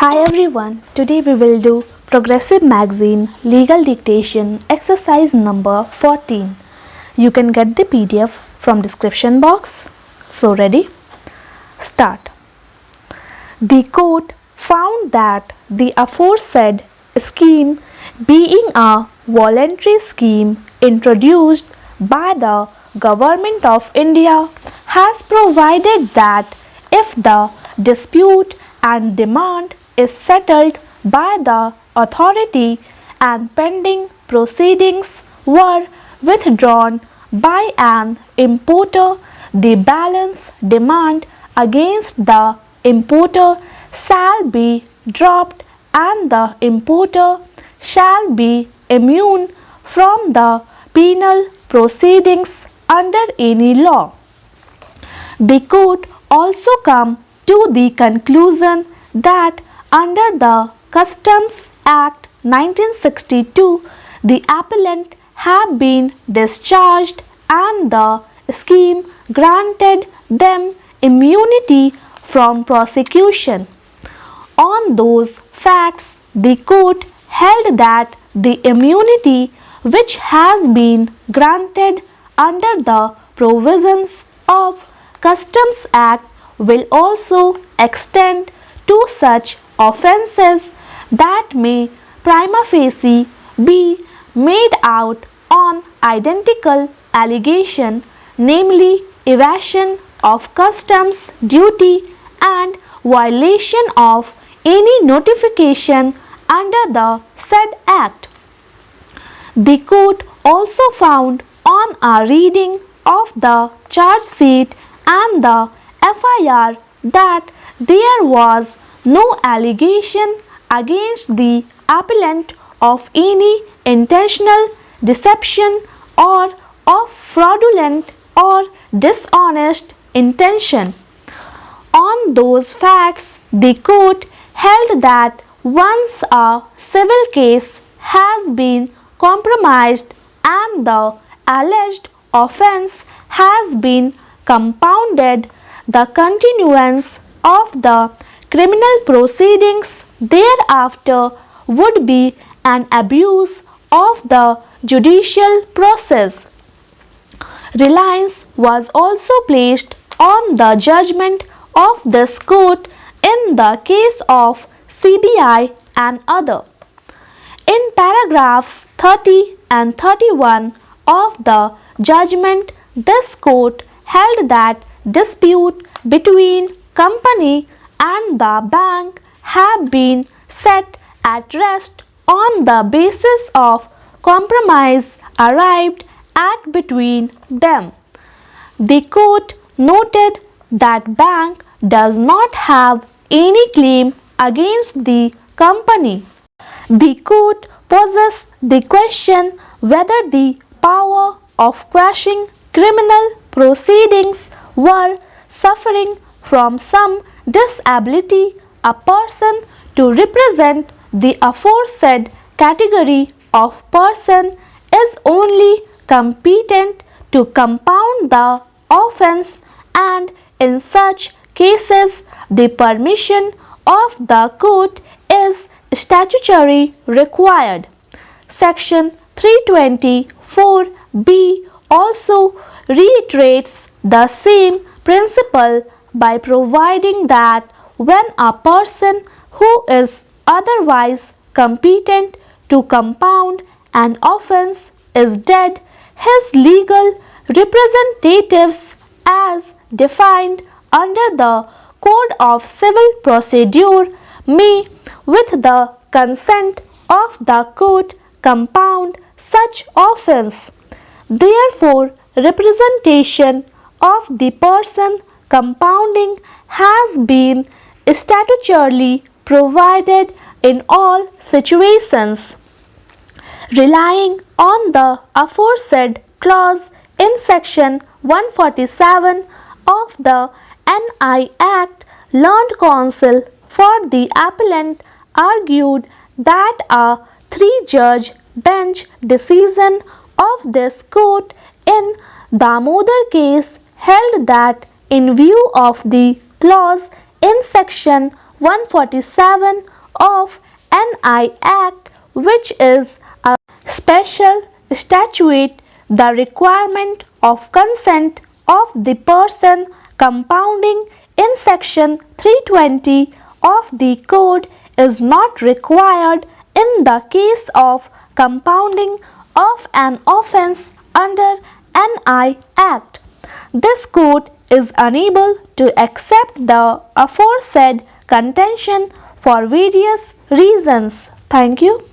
Hi everyone, today we will do Progressive Magazine Legal Dictation exercise number 14. You can get the PDF from description box. So ready? Start. The court found that the aforesaid scheme being a voluntary scheme introduced by the Government of India has provided that if the dispute and demand is settled by the authority and pending proceedings were withdrawn by an importer, the balance demand against the importer shall be dropped and the importer shall be immune from the penal proceedings under any law. The court also come to the conclusion that under the Customs Act 1962, the appellant have been discharged and the scheme granted them immunity from prosecution. On those facts, the court held that the immunity which has been granted under the provisions of Customs Act will also extend to such offences that may prima facie be made out on identical allegation, namely evasion of customs duty and violation of any notification under the said act. The court also found on a reading of the charge sheet and the FIR that there was no allegation against the appellant of any intentional deception or of fraudulent or dishonest intention. On those facts, the court held that once a civil case has been compromised and the alleged offence has been compounded, the continuance of the criminal proceedings thereafter would be an abuse of the judicial process. Reliance was also placed on the judgment of this court in the case of CBI and other. In paragraphs 30 and 31 of the judgment, this court held that dispute between company and the bank have been set at rest on the basis of compromise arrived at between them. The court noted that bank does not have any claim against the company. The court poses the question whether the power of quashing criminal proceedings were suffering from some disability a person to represent the aforesaid category of person is only competent to compound the offence, and in such cases the permission of the court is statutory required. Section 324B also reiterates the same principle by providing that when a person who is otherwise competent to compound an offence is dead, his legal representatives as defined under the Code of Civil Procedure may, with the consent of the court, compound such offence. Therefore, representation of the person compounding has been statutorily provided in all situations. Relying on the aforesaid clause in section 147 of the NI Act, learned counsel for the appellant argued that a three-judge bench decision of this court in Damodar case held that in view of the clause in section 147 of NI Act, which is a special statute, the requirement of consent of the person compounding in section 320 of the code is not required in the case of compounding of an offence under NI Act. This court is unable to accept the aforesaid contention for various reasons. Thank you.